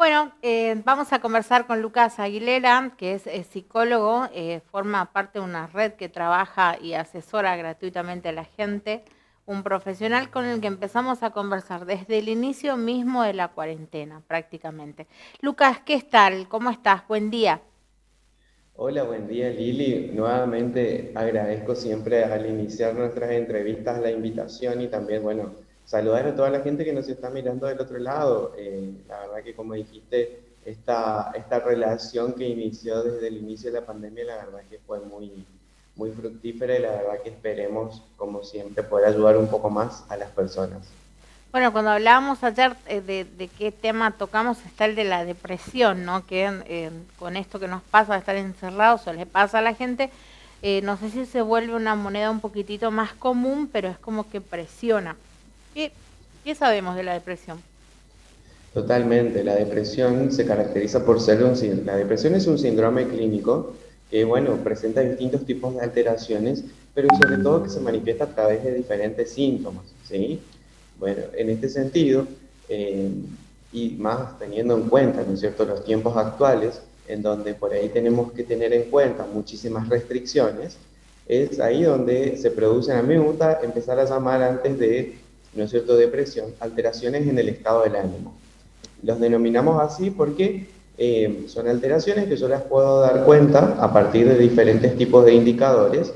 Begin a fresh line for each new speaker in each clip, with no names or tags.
Bueno, vamos a conversar con Lucas Aguilera, que es psicólogo, forma parte de una red que trabaja y asesora gratuitamente a la gente, un profesional con el que empezamos a conversar desde el inicio mismo de la cuarentena, prácticamente. Lucas, ¿qué tal? ¿Cómo estás? Buen día.
Hola, buen día Lili. Nuevamente agradezco siempre al iniciar nuestras entrevistas la invitación y también, bueno, saludar a toda la gente que nos está mirando del otro lado. La verdad que como dijiste, esta relación que inició desde el inicio de la pandemia, la verdad que fue muy fructífera y la verdad que esperemos, como siempre, poder ayudar un poco más a las personas.
Bueno, cuando hablábamos ayer de qué tema tocamos, está el de la depresión, ¿no? Que con esto que nos pasa de estar encerrados o le pasa a la gente, no sé si se vuelve una moneda un poquitito más común, pero es como que presiona. ¿Qué, qué sabemos de la depresión?
Totalmente, la depresión se caracteriza por ser la depresión es un síndrome clínico que, bueno, presenta distintos tipos de alteraciones, pero sobre todo que se manifiesta a través de diferentes síntomas, ¿sí? Bueno, en este sentido, eh, y más teniendo en cuenta, ¿no es cierto?, los tiempos actuales, en donde por ahí tenemos que tener en cuenta muchísimas restricciones, es ahí donde se producen, a mí me gusta empezar a llamar antes de, ¿no es cierto?, depresión, alteraciones en el estado del ánimo. Los denominamos así porque son alteraciones que yo las puedo dar cuenta a partir de diferentes tipos de indicadores,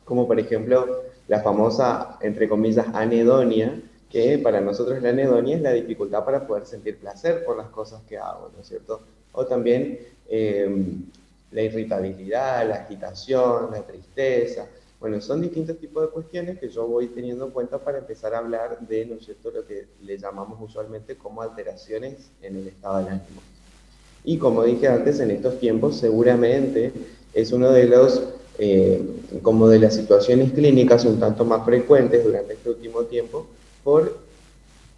como por ejemplo la famosa, entre comillas, anedonia, que para nosotros la anedonia es la dificultad para poder sentir placer por las cosas que hago, ¿no es cierto? O también la irritabilidad, la agitación, la tristeza. Bueno, son distintos tipos de cuestiones que yo voy teniendo en cuenta para empezar a hablar de, ¿no es cierto?, lo que le llamamos usualmente como alteraciones en el estado del ánimo. Y como dije antes, en estos tiempos seguramente es uno de los, como de las situaciones clínicas un tanto más frecuentes durante este último tiempo, por,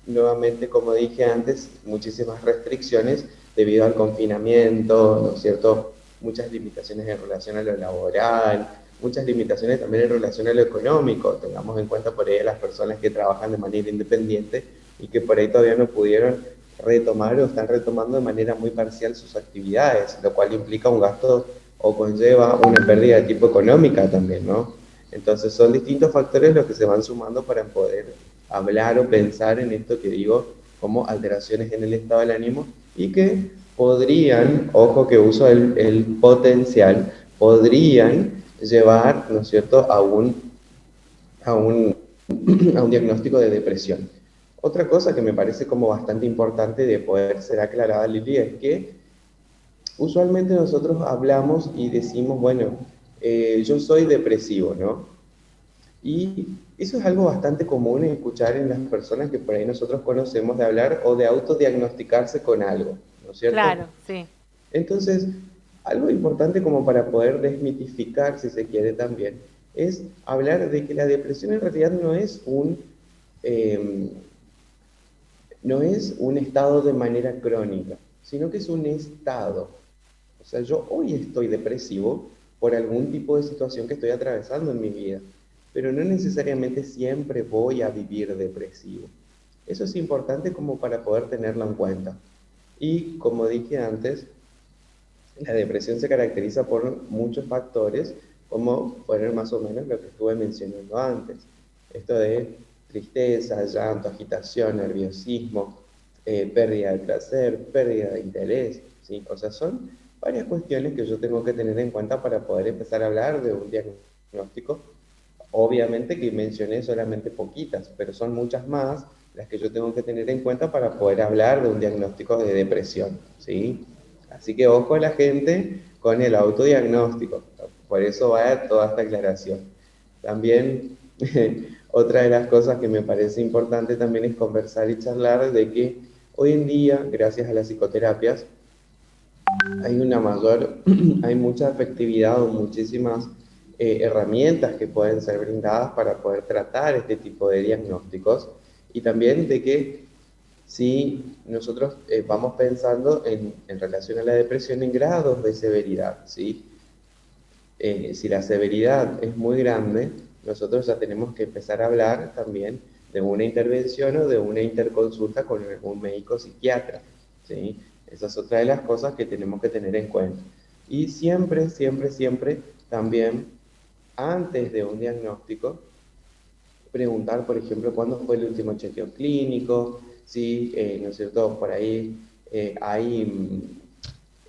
nuevamente, como dije antes, muchísimas restricciones debido al confinamiento, ¿no es cierto? Muchas limitaciones en relación a lo laboral, muchas limitaciones también en relación a lo económico. Tengamos en cuenta por ahí a las personas que trabajan de manera independiente y que por ahí todavía no pudieron retomar o están retomando de manera muy parcial sus actividades, lo cual implica un gasto o conlleva una pérdida de tipo económica también, ¿no? Entonces son distintos factores los que se van sumando para poder hablar o pensar en esto que digo como alteraciones en el estado del ánimo y que podrían, ojo que uso el potencial, podrían llevar, ¿no es cierto?, a un, a un diagnóstico de depresión. Otra cosa que me parece como bastante importante de poder ser aclarada, Lili, es que usualmente nosotros hablamos y decimos, bueno, yo soy depresivo, ¿no? Y eso es algo bastante común en escuchar en las personas que por ahí nosotros conocemos de hablar o de autodiagnosticarse con algo, ¿no es cierto?
Claro, sí.
Entonces, algo importante como para poder desmitificar, si se quiere también, es hablar de que la depresión en realidad eh, no es un estado de manera crónica, sino que es un estado. O sea, yo hoy estoy depresivo por algún tipo de situación que estoy atravesando en mi vida, pero no necesariamente siempre voy a vivir depresivo. Eso es importante como para poder tenerlo en cuenta. Y como dije antes, la depresión se caracteriza por muchos factores, como fueron más o menos lo que estuve mencionando antes. Esto de tristeza, llanto, agitación, nerviosismo, pérdida de placer, pérdida de interés, ¿sí? O sea, son varias cuestiones que yo tengo que tener en cuenta para poder empezar a hablar de un diagnóstico. Obviamente que mencioné solamente poquitas, pero son muchas más las que yo tengo que tener en cuenta para poder hablar de un diagnóstico de depresión, ¿sí? Así que ojo a la gente con el autodiagnóstico. Por eso va toda esta aclaración. También otra de las cosas que me parece importante también es conversar y charlar de que hoy en día, gracias a las psicoterapias, hay una mayor, hay mucha efectividad o muchísimas herramientas que pueden ser brindadas para poder tratar este tipo de diagnósticos y también de que si nosotros vamos pensando en relación a la depresión en grados de severidad, ¿sí? Si la severidad es muy grande, nosotros ya tenemos que empezar a hablar también de una intervención o de una interconsulta con un médico psiquiatra, ¿sí? Esa es otra de las cosas que tenemos que tener en cuenta. Y siempre, siempre, siempre también, antes de un diagnóstico, preguntar, por ejemplo, cuándo fue el último chequeo clínico, si, ¿no es cierto?, por ahí hay,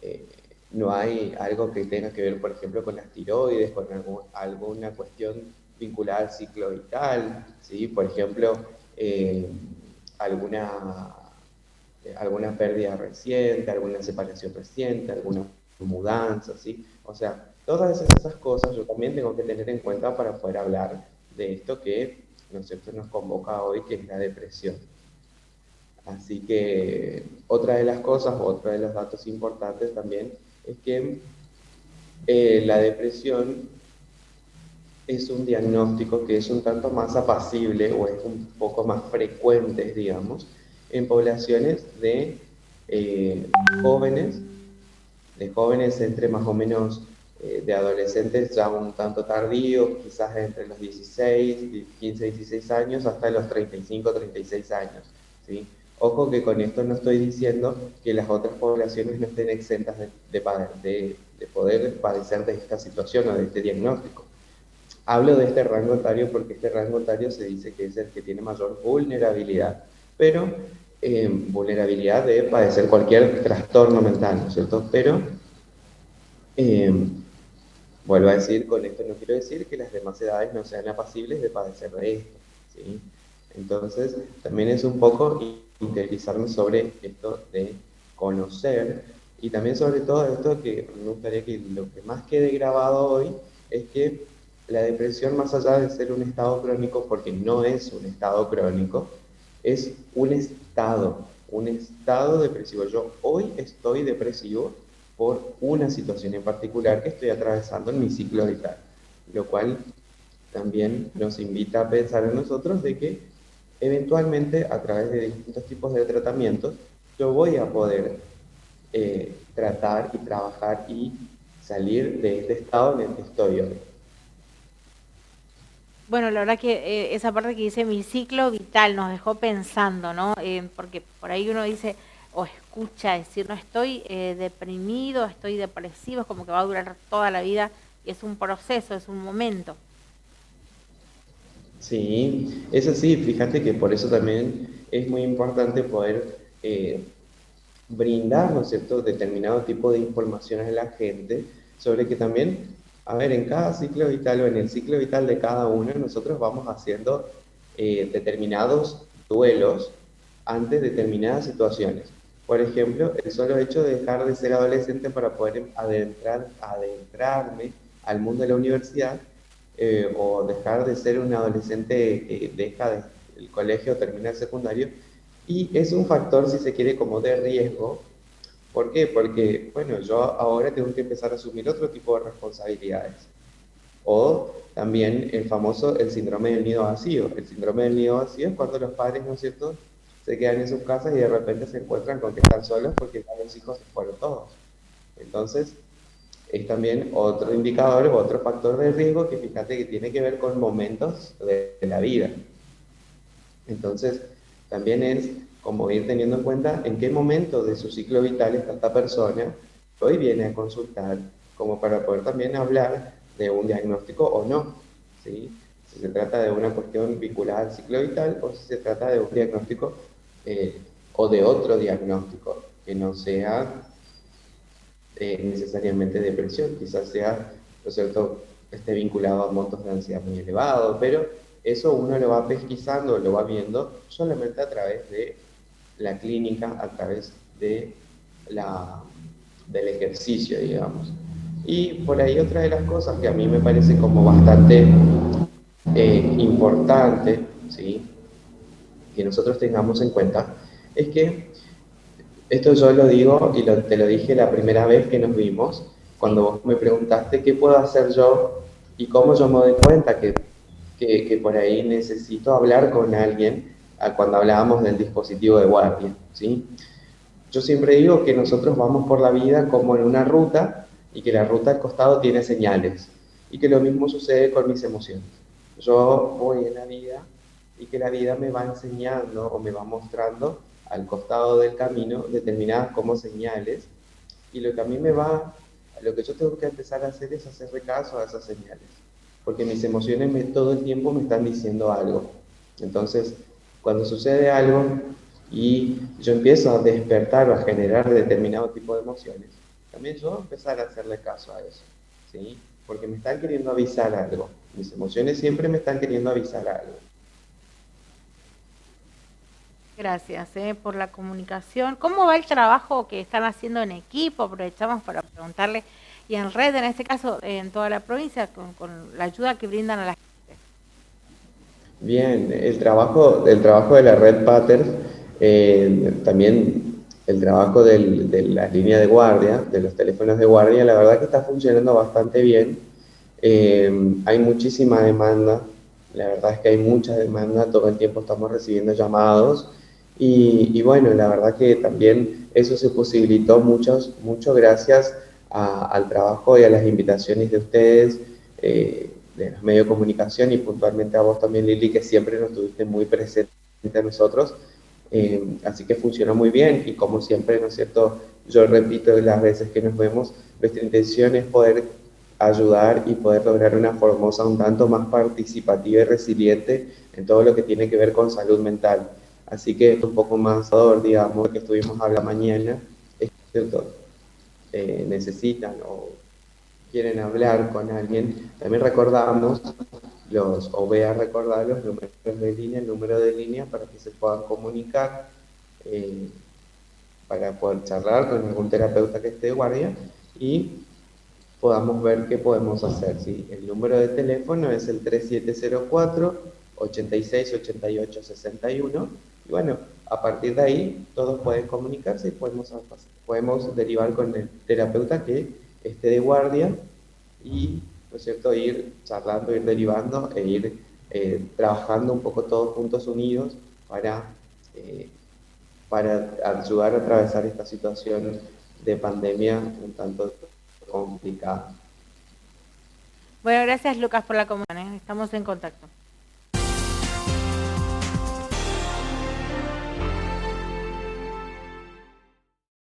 eh, no hay algo que tenga que ver, por ejemplo, con las tiroides, con alguna cuestión vinculada al ciclo vital, ¿sí? Por ejemplo, eh, alguna, alguna pérdida reciente, alguna separación reciente, alguna mudanza, ¿sí? O sea, todas esas cosas yo también tengo que tener en cuenta para poder hablar de esto que, ¿no es cierto?, nos convoca hoy, que es la depresión. Así que otra de las cosas, otro de los datos importantes también, es que la depresión es un diagnóstico que es un tanto más apacible o es un poco más frecuente, digamos, en poblaciones eh, jóvenes, de jóvenes entre más o menos de adolescentes ya un tanto tardíos, quizás entre los 16, 15, 16 años hasta los 35, 36 años, ¿sí? Ojo que con esto no estoy diciendo que las otras poblaciones no estén exentas de poder padecer de esta situación o de este diagnóstico. Hablo de este rango etario porque este rango etario se dice que es el que tiene mayor vulnerabilidad, pero vulnerabilidad de padecer cualquier trastorno mental, ¿no es cierto? Pero eh, vuelvo a decir, con esto no quiero decir que las demás edades no sean apacibles de padecer de esto, ¿sí? Entonces, también es un poco interiorizarme sobre esto de conocer y también sobre todo esto que me gustaría que lo que más quede grabado hoy es que la depresión, más allá de ser un estado crónico, porque no es un estado crónico, es un estado depresivo. Yo hoy estoy depresivo por una situación en particular que estoy atravesando en mi ciclo vital, lo cual también nos invita a pensar en nosotros de que eventualmente a través de distintos tipos de tratamientos yo voy a poder tratar y trabajar y salir de este estado en el que estoy hoy.
Bueno, la verdad que esa parte que dice mi ciclo vital nos dejó pensando, ¿no? Porque por ahí uno dice o escucha decir, no estoy deprimido, estoy depresivo, es como que va a durar toda la vida y es un proceso, es un momento.
Sí, es así, fíjate que por eso también es muy importante poder brindar, ¿no es cierto?, determinado tipo de información a la gente sobre que también, a ver, en cada ciclo vital o en el ciclo vital de cada uno, nosotros vamos haciendo determinados duelos ante determinadas situaciones. Por ejemplo, el solo hecho de dejar de ser adolescente para poder adentrarme al mundo de la universidad, o dejar de ser un adolescente que deja el colegio, termina el secundario, y es un factor, si se quiere, como de riesgo. ¿Por qué? Porque, bueno, yo ahora tengo que empezar a asumir otro tipo de responsabilidades. O también el famoso, el síndrome del nido vacío. El síndrome del nido vacío es cuando los padres, ¿no es cierto?, se quedan en sus casas y de repente se encuentran con que están solos porque ya los hijos se fueron todos. Entonces, es también otro indicador, otro factor de riesgo que fíjate que tiene que ver con momentos de la vida. Entonces, también es como ir teniendo en cuenta en qué momento de su ciclo vital está esta persona que hoy viene a consultar, como para poder también hablar de un diagnóstico o no, ¿sí? Si se trata de una cuestión vinculada al ciclo vital o si se trata de un diagnóstico o de otro diagnóstico que no sea necesariamente depresión, quizás sea, ¿no es cierto?, esté vinculado a montos de ansiedad muy elevados, pero eso uno lo va pesquisando, lo va viendo solamente a través de la clínica, a través de del ejercicio, digamos. Y por ahí otra de las cosas que a mí me parece como bastante importante, ¿sí?, que nosotros tengamos en cuenta, es que esto yo lo digo y te lo dije la primera vez que nos vimos, cuando
Sí.
vos me preguntaste qué puedo hacer yo y cómo yo me doy cuenta que por ahí necesito hablar con alguien cuando hablábamos del dispositivo de guardia, ¿sí? Yo siempre digo que nosotros vamos por la vida como en una ruta y que la ruta al costado tiene señales y que lo mismo sucede con mis emociones. Yo voy en la vida y que la vida me va enseñando o me va mostrando al costado del camino determinadas como señales, y lo que a mí lo que yo tengo que empezar a hacer es hacerle caso a esas señales, porque mis emociones todo el tiempo me están diciendo algo. Entonces, cuando sucede algo y yo empiezo a despertar o a generar determinado tipo de emociones, también yo empezar a hacerle caso a eso, ¿sí? Porque me están queriendo avisar algo. Mis emociones siempre me están queriendo avisar algo.
Gracias por la comunicación. ¿Cómo va el trabajo que están haciendo en equipo? Aprovechamos para preguntarle, y en red, en este caso, en toda la provincia, con la ayuda que brindan a la gente.
Bien, el trabajo de la red Pater, también el trabajo de la línea de guardia, de los teléfonos de guardia, la verdad que está funcionando bastante bien. Hay muchísima demanda, la verdad es que hay mucha demanda, todo el tiempo estamos recibiendo llamados y bueno, la verdad que también eso se posibilitó mucho gracias al trabajo y a las invitaciones de ustedes, de los medios de comunicación y puntualmente a vos también, Lili, que siempre nos tuviste muy presente a nosotros. Así que funcionó muy bien y como siempre, ¿no es cierto? Yo repito las veces que nos vemos, nuestra intención es poder ayudar y poder lograr una Formosa un tanto más participativa y resiliente en todo lo que tiene que ver con salud mental. Así que un poco más, digamos, que estuvimos hablando mañana, es cierto, necesitan o quieren hablar con alguien, también recordamos o voy a recordar los números de línea, el número de línea para que se puedan comunicar, eh, para poder charlar con algún terapeuta que esté de guardia y podamos ver qué podemos hacer. ¿Sí? El número de teléfono es el 3704-8688-61. Y bueno, a partir de ahí todos pueden comunicarse y podemos derivar con el terapeuta que esté de guardia y, ¿no es cierto?, ir charlando, ir derivando e ir trabajando un poco todos juntos unidos eh, para ayudar a atravesar esta situación de pandemia un tanto complicada.
Bueno, gracias Lucas por la comunicación. Estamos en contacto.